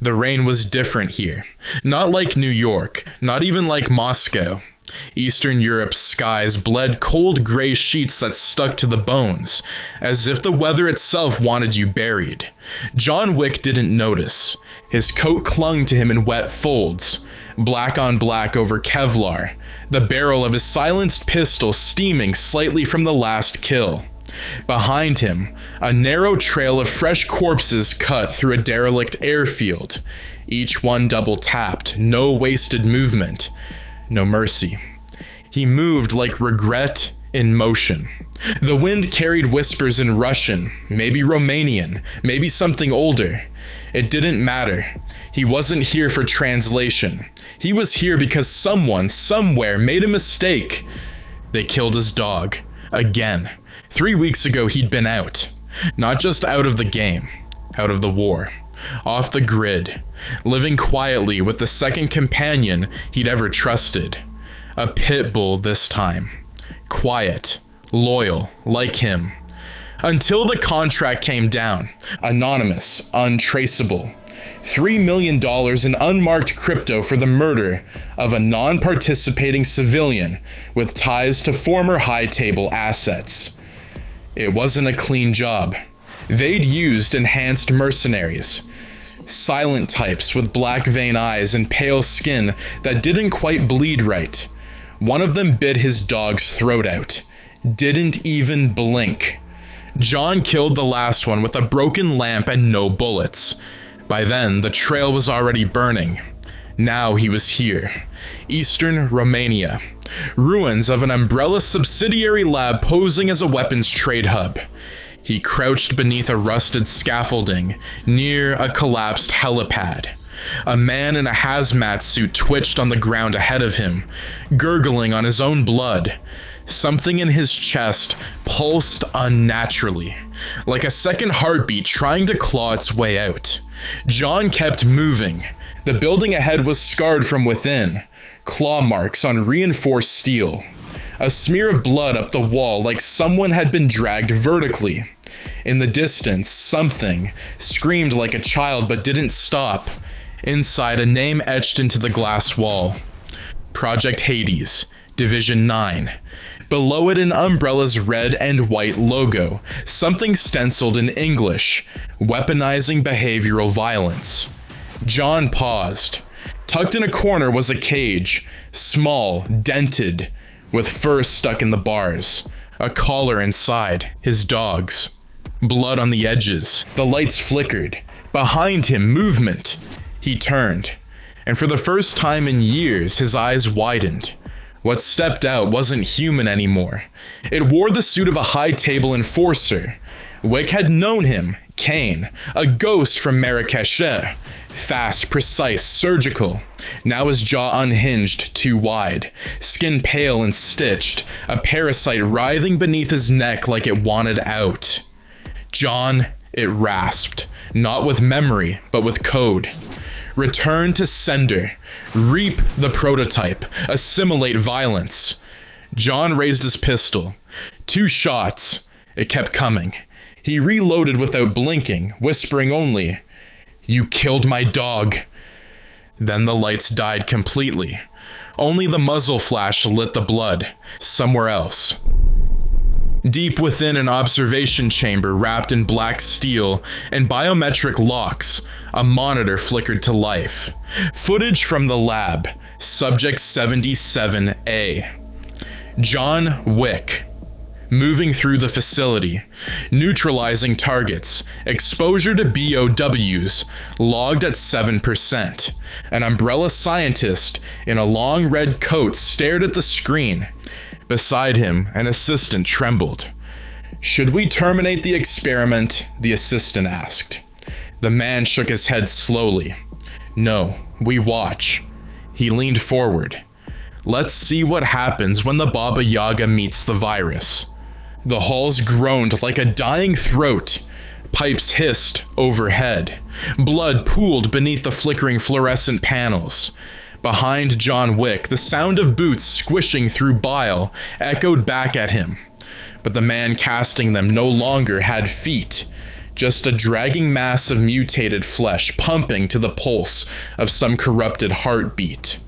The rain was different here. Not like New York, not even like Moscow. Eastern Europe's skies bled cold gray sheets that stuck to the bones, as if the weather itself wanted you buried. John Wick didn't notice. His coat clung to him in wet folds, black on black over Kevlar, the barrel of his silenced pistol steaming slightly from the last kill. Behind him, a narrow trail of fresh corpses cut through a derelict airfield, each one double tapped, no wasted movement. No mercy. He moved like regret in motion. The wind carried whispers in Russian, maybe Romanian, maybe something older. It didn't matter. He wasn't here for translation. He was here because someone, somewhere, made a mistake. They killed his dog. Again. 3 weeks ago he'd been out. Not just out of the game. Out of the war. Off the grid, living quietly with the second companion he'd ever trusted. A pit bull this time. Quiet, loyal, like him. Until the contract came down. Anonymous, untraceable. $3 million in unmarked crypto for the murder of a non-participating civilian with ties to former high-table assets. It wasn't a clean job. They'd used enhanced mercenaries. Silent types with black vein eyes and pale skin that didn't quite bleed right. One of them bit his dog's throat out. Didn't even blink. John killed the last one with a broken lamp and no bullets. By then, the trail was already burning. Now he was here. Eastern Romania. Ruins of an Umbrella subsidiary lab posing as a weapons trade hub. He crouched beneath a rusted scaffolding near a collapsed helipad. A man in a hazmat suit twitched on the ground ahead of him, gurgling on his own blood. Something in his chest pulsed unnaturally, like a second heartbeat trying to claw its way out. John kept moving. The building ahead was scarred from within, claw marks on reinforced steel. A smear of blood up the wall like someone had been dragged vertically. In the distance, something screamed like a child but didn't stop. Inside, a name etched into the glass wall. Project Hades, Division 9. Below it, an Umbrella's red and white logo, something stenciled in English, weaponizing behavioral violence. John paused. Tucked in a corner was a cage, small, dented, with fur stuck in the bars. A collar inside, his dog's. Blood on the edges. The lights flickered. Behind him, movement. He turned. And for the first time in years, his eyes widened. What stepped out wasn't human anymore. It wore the suit of a high-table enforcer. Wick had known him, Kane, a ghost from Marrakesh. Fast, precise, surgical. Now his jaw unhinged, too wide. Skin pale and stitched, a parasite writhing beneath his neck like it wanted out. John, it rasped. Not with memory, but with code. Return to sender. Reap the prototype. Assimilate violence. John raised his pistol. 2 shots. It kept coming. He reloaded without blinking, whispering only, "You killed my dog." Then the lights died completely. Only the muzzle flash lit the blood. Somewhere else. Deep within an observation chamber wrapped in black steel and biometric locks, a monitor flickered to life. Footage from the lab, Subject 77A. John Wick. Moving through the facility, neutralizing targets, exposure to BOWs, logged at 7%. An Umbrella scientist in a long red coat stared at the screen. Beside him, an assistant trembled. "Should we terminate the experiment?" the assistant asked. The man shook his head slowly. "No, we watch." He leaned forward. "Let's see what happens when the Baba Yaga meets the virus." The halls groaned like a dying throat. Pipes hissed overhead. Blood pooled beneath the flickering fluorescent panels. Behind John Wick, the sound of boots squishing through bile echoed back at him. But the man casting them no longer had feet, just a dragging mass of mutated flesh pumping to the pulse of some corrupted heartbeat.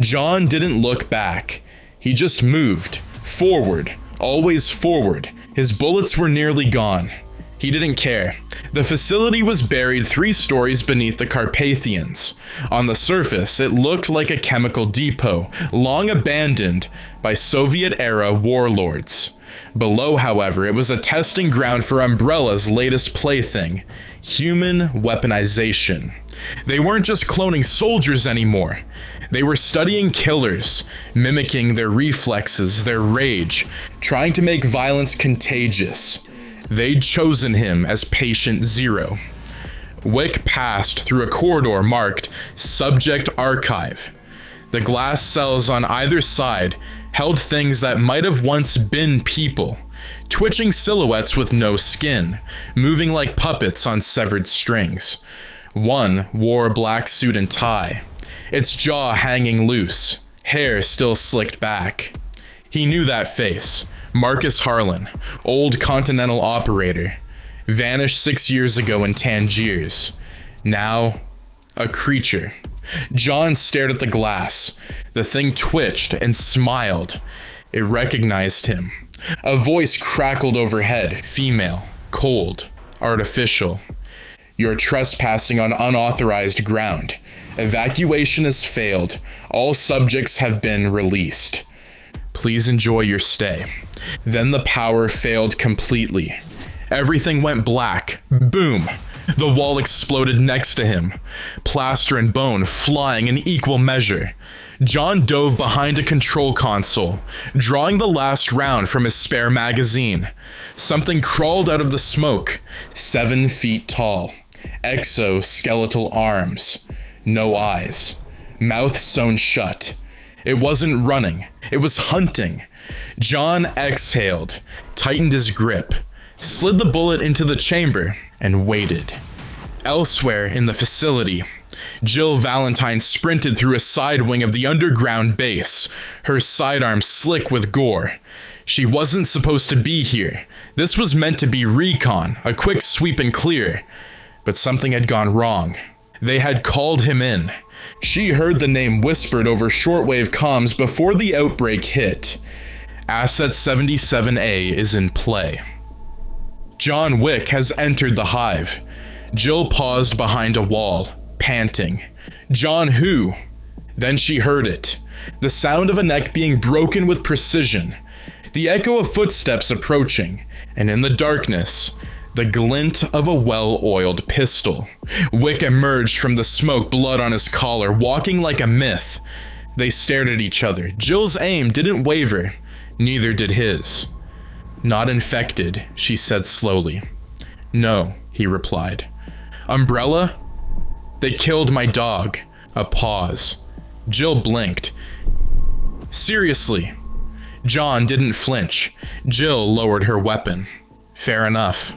John didn't look back. He just moved. Forward. Always forward. His bullets were nearly gone. He didn't care. The facility was buried 3 stories beneath the Carpathians. On the surface, it looked like a chemical depot, long abandoned by Soviet-era warlords. Below, however, it was a testing ground for Umbrella's latest plaything, human weaponization. They weren't just cloning soldiers anymore. They were studying killers, mimicking their reflexes, their rage, trying to make violence contagious. They'd chosen him as Patient Zero. Wick passed through a corridor marked Subject Archive. The glass cells on either side held things that might have once been people, twitching silhouettes with no skin, moving like puppets on severed strings. One wore a black suit and tie, its jaw hanging loose, hair still slicked back. He knew that face. Marcus Harlan, old Continental operator, vanished 6 years ago in Tangiers. Now, a creature. John stared at the glass. The thing twitched and smiled. It recognized him. A voice crackled overhead, female, cold, artificial. You're trespassing on unauthorized ground. Evacuation has failed. All subjects have been released. Please enjoy your stay. Then the power failed completely. Everything went black. Boom! The wall exploded next to him. Plaster and bone flying in equal measure. John dove behind a control console, drawing the last round from his spare magazine. Something crawled out of the smoke, 7 feet tall. Exoskeletal arms. No eyes. Mouth sewn shut. It wasn't running. It was hunting. John exhaled, tightened his grip, slid the bullet into the chamber, and waited. Elsewhere in the facility, Jill Valentine sprinted through a side wing of the underground base, her sidearm slick with gore. She wasn't supposed to be here. This was meant to be recon, a quick sweep and clear. But something had gone wrong. They had called him in. She heard the name whispered over shortwave comms before the outbreak hit. Asset 77A is in play. John Wick has entered the hive. Jill paused behind a wall, panting. John who? Then she heard it. The sound of a neck being broken with precision. The echo of footsteps approaching, and in the darkness, the glint of a well-oiled pistol. Wick emerged from the smoke, blood on his collar, walking like a myth. They stared at each other. Jill's aim didn't waver. Neither did his. Not infected, she said slowly. No, he replied. Umbrella? They killed my dog. A pause. Jill blinked. Seriously. John didn't flinch. Jill lowered her weapon. Fair enough.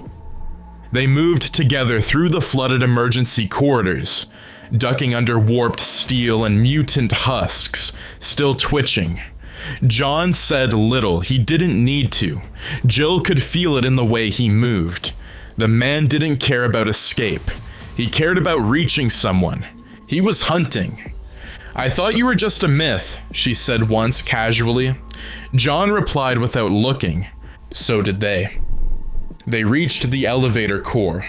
They moved together through the flooded emergency corridors, ducking under warped steel and mutant husks, still twitching. John said little. He didn't need to. Jill could feel it in the way he moved. The man didn't care about escape. He cared about reaching someone. He was hunting. I thought you were just a myth, she said once casually. John replied without looking. So did they. They reached the elevator core,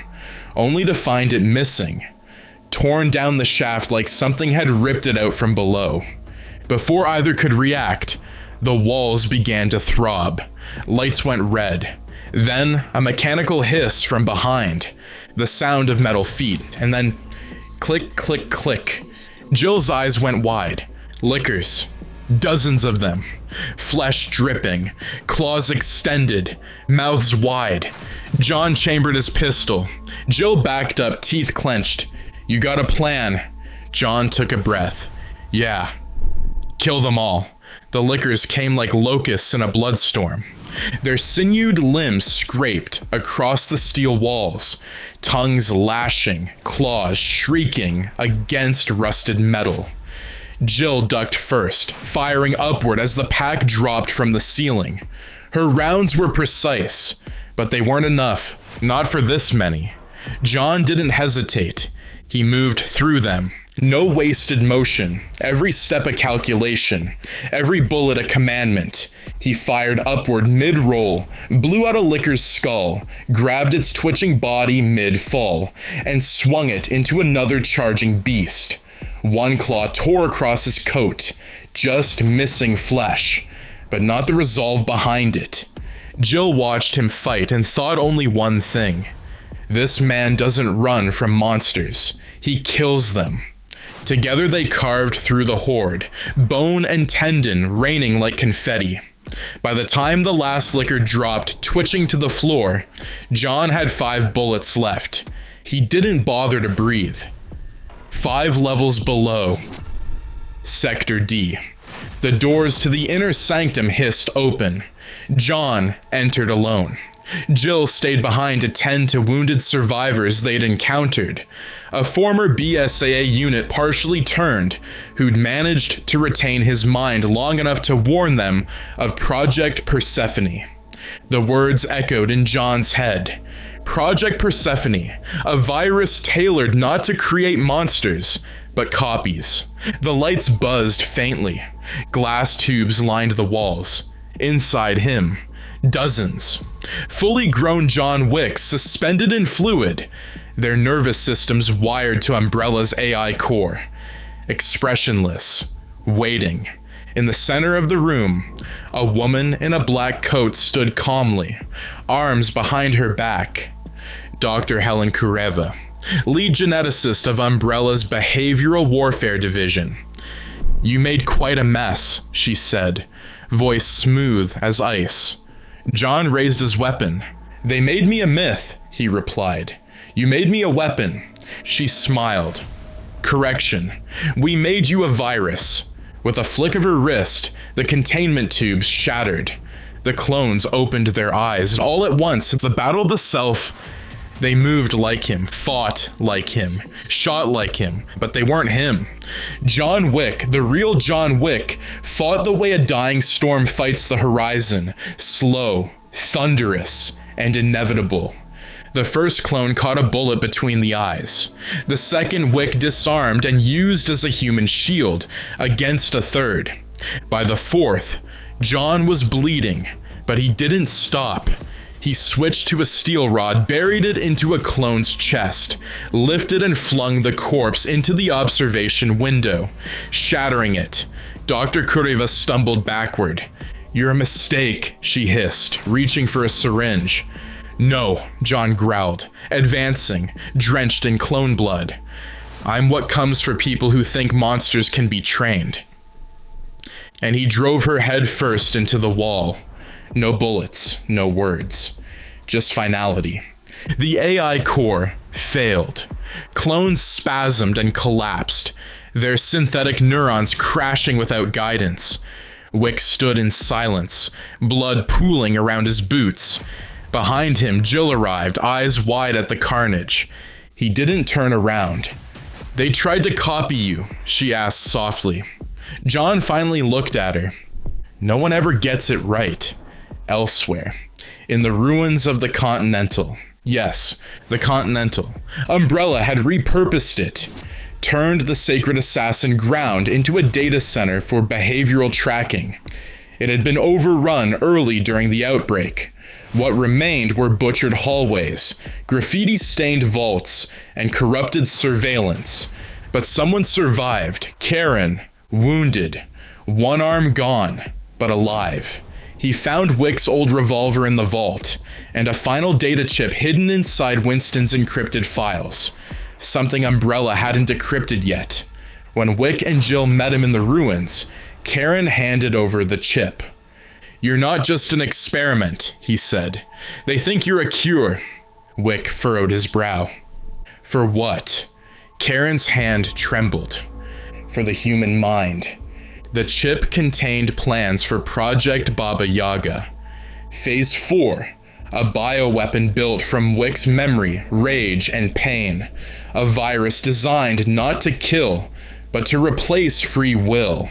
only to find it missing, torn down the shaft like something had ripped it out from below. Before either could react, the walls began to throb. Lights went red. Then a mechanical hiss from behind, the sound of metal feet, and then click, click, click. Jill's eyes went wide. Lickers. Dozens of them. Flesh dripping. Claws extended. Mouths wide. John chambered his pistol. Jill backed up, teeth clenched. You got a plan. John took a breath. Yeah. Kill them all. The lickers came like locusts in a bloodstorm. Their sinewed limbs scraped across the steel walls, tongues lashing, claws shrieking against rusted metal. Jill ducked first, firing upward as the pack dropped from the ceiling. Her rounds were precise, but they weren't enough. Not for this many. John didn't hesitate. He moved through them. No wasted motion. Every step a calculation. Every bullet a commandment. He fired upward mid-roll, blew out a licker's skull, grabbed its twitching body mid-fall, and swung it into another charging beast. One claw tore across his coat, just missing flesh, but not the resolve behind it. Jill watched him fight and thought only one thing. This man doesn't run from monsters. He kills them. Together they carved through the horde, bone and tendon raining like confetti. By the time the last licker dropped, twitching to the floor, John had 5 bullets left. He didn't bother to breathe. 5 levels below. Sector D. The doors to the inner sanctum hissed open. John entered alone. Jill stayed behind to tend to wounded survivors they'd encountered. A former BSAA unit partially turned, who'd managed to retain his mind long enough to warn them of Project Persephone. The words echoed in John's head. Project Persephone, a virus tailored not to create monsters, but copies. The lights buzzed faintly. Glass tubes lined the walls. Inside him, dozens. Fully grown John Wicks suspended in fluid, their nervous systems wired to Umbrella's AI core. Expressionless, waiting. In the center of the room, a woman in a black coat stood calmly, arms behind her back. Dr. Helen Kureva, lead geneticist of Umbrella's Behavioral Warfare Division. "You made quite a mess," she said, voice smooth as ice. John raised his weapon. "They made me a myth," he replied. "You made me a weapon." She smiled. "Correction. We made you a virus." With a flick of her wrist, the containment tubes shattered. The clones opened their eyes, and all at once, the battle of the self. They moved like him, fought like him, shot like him, but they weren't him. John Wick, the real John Wick, fought the way a dying storm fights the horizon, slow, thunderous, and inevitable. The first clone caught a bullet between the eyes. The second Wick disarmed and used as a human shield against a third. By the fourth, John was bleeding, but he didn't stop. He switched to a steel rod, buried it into a clone's chest, lifted and flung the corpse into the observation window, shattering it. Dr. Kureva stumbled backward. "You're a mistake," she hissed, reaching for a syringe. "No," John growled, advancing, drenched in clone blood. "I'm what comes for people who think monsters can be trained." And he drove her head first into the wall. No bullets, no words, just finality. The AI core failed. Clones spasmed and collapsed, their synthetic neurons crashing without guidance. Wick stood in silence, blood pooling around his boots. Behind him, Jill arrived, eyes wide at the carnage. He didn't turn around. "They tried to copy you," she asked softly. John finally looked at her. "No one ever gets it right. Elsewhere. In the ruins of the Continental." Yes, the Continental. Umbrella had repurposed it, turned the Sacred Assassin ground into a data center for behavioral tracking. It had been overrun early during the outbreak. What remained were butchered hallways, graffiti-stained vaults, and corrupted surveillance. But someone survived, Karen, wounded, one arm gone, but alive. He found Wick's old revolver in the vault, and a final data chip hidden inside Winston's encrypted files. Something Umbrella hadn't decrypted yet. When Wick and Jill met him in the ruins, Karen handed over the chip. "You're not just an experiment," he said. "They think you're a cure." Wick furrowed his brow. "For what?" Karen's hand trembled. "For the human mind." The chip contained plans for Project Baba Yaga. Phase 4, a bioweapon built from Wick's memory, rage, and pain. A virus designed not to kill, but to replace free will.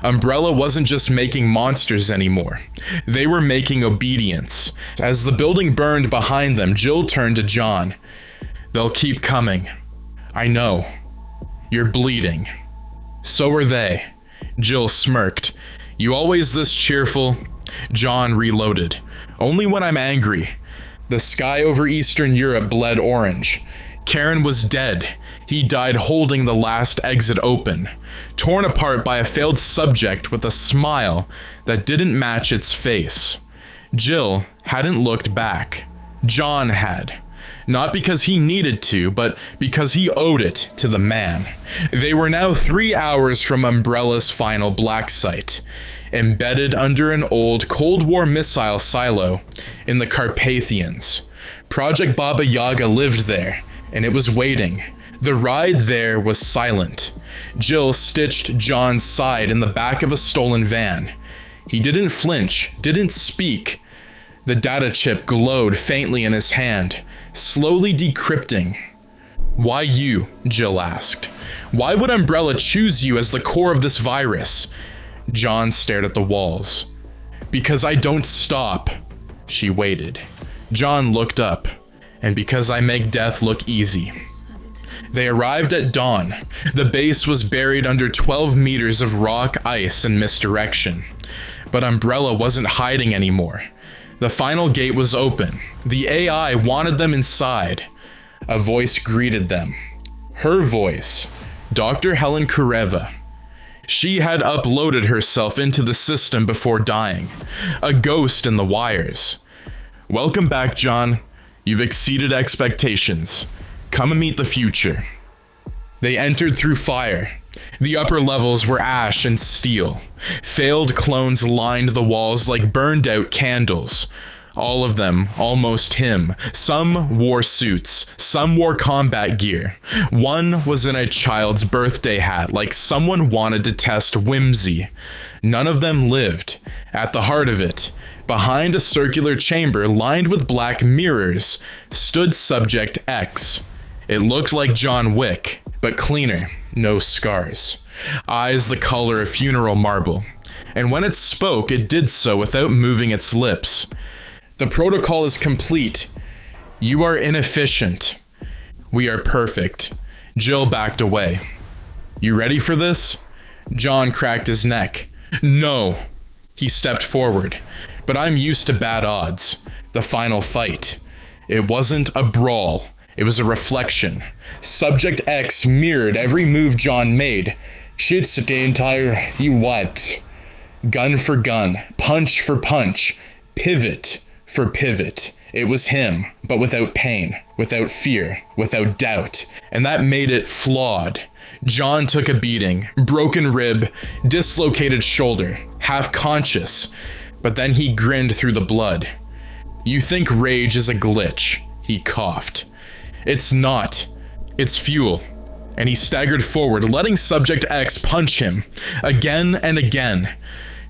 Umbrella wasn't just making monsters anymore. They were making obedience. As the building burned behind them, Jill turned to John. "They'll keep coming. I know. You're bleeding." "So are they." Jill smirked. "You always this cheerful?" John reloaded. "Only when I'm angry." The sky over Eastern Europe bled orange. Karen was dead. He died holding the last exit open, torn apart by a failed subject with a smile that didn't match its face. Jill hadn't looked back. John had. Not because he needed to, but because he owed it to the man. They were now 3 hours from Umbrella's final black site, embedded under an old Cold War missile silo in the Carpathians. Project Baba Yaga lived there, and it was waiting. The ride there was silent. Jill stitched John's side in the back of a stolen van. He didn't flinch, didn't speak. The data chip glowed faintly in his hand, slowly decrypting. "Why you?" Jill asked. "Why would Umbrella choose you as the core of this virus?" John stared at the walls. "Because I don't stop." She waited. John looked up. "And because I make death look easy." They arrived at dawn. The base was buried under 12 meters of rock, ice, and misdirection. But Umbrella wasn't hiding anymore. The final gate was open. The AI wanted them inside. A voice greeted them. Her voice, Dr. Helen Kureva. She had uploaded herself into the system before dying, a ghost in the wires. "Welcome back, John. You've exceeded expectations. Come and meet the future." They entered through fire. The upper levels were ash and steel. Failed clones lined the walls like burned out candles. All of them almost him. Some wore suits, some wore combat gear. One was in a child's birthday hat, like someone wanted to test whimsy. None of them lived. At the heart of it, behind a circular chamber lined with black mirrors, stood Subject X. It looked like John Wick, but cleaner, no scars. Eyes the color of funeral marble. And when it spoke, it did so without moving its lips. "The protocol is complete. You are inefficient. We are perfect." Jill backed away. "You ready for this?" John cracked his neck. "No." He stepped forward. "But I'm used to bad odds. The final fight. It wasn't a brawl. It was a reflection. Subject X mirrored every move John made. Shit's the entire you what? Gun for gun, punch for punch, pivot for pivot. It was him, but without pain, without fear, without doubt. And that made it flawed. John took a beating, broken rib, dislocated shoulder, half conscious. But then he grinned through the blood. "You think rage is a glitch," he coughed. "It's not. It's fuel." And he staggered forward, letting Subject X punch him, again and again,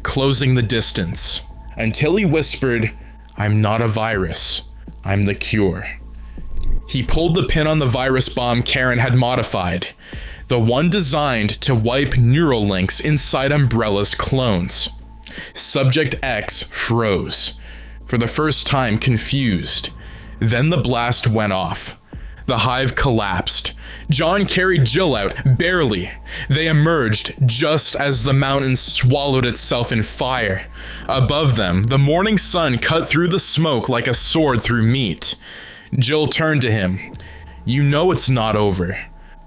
closing the distance, until he whispered, "I'm not a virus. I'm the cure." He pulled the pin on the virus bomb Karen had modified, the one designed to wipe neural links inside Umbrella's clones. Subject X froze, for the first time confused. Then the blast went off. The hive collapsed. John carried Jill out, barely. They emerged just as the mountain swallowed itself in fire. Above them, the morning sun cut through the smoke like a sword through meat. Jill turned to him. "You know it's not over."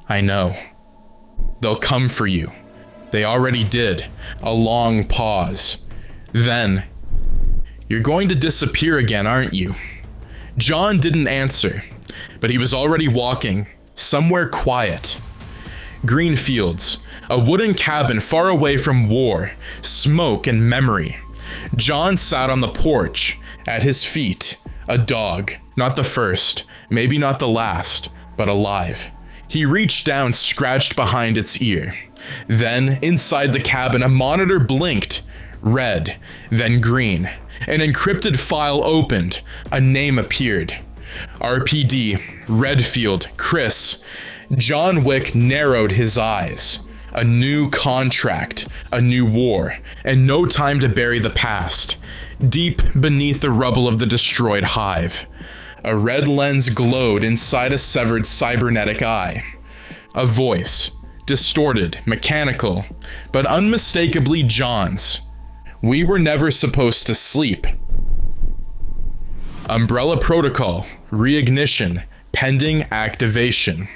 "I know." "They'll come for you." They already did. A long pause. Then, "You're going to disappear again, aren't you?" John didn't answer, but he was already walking, somewhere quiet. Green fields, a wooden cabin far away from war, smoke and memory. John sat on the porch. At his feet, a dog, not the first, maybe not the last, but alive. He reached down, scratched behind its ear. Then, inside the cabin, a monitor blinked. Red, then green. An encrypted file opened. A name appeared. RPD, Redfield, Chris. John Wick narrowed his eyes. A new contract, a new war, and no time to bury the past. Deep beneath the rubble of the destroyed hive, a red lens glowed inside a severed cybernetic eye. A voice, distorted, mechanical, but unmistakably John's. We were never supposed to sleep. Umbrella Protocol, reignition, pending activation.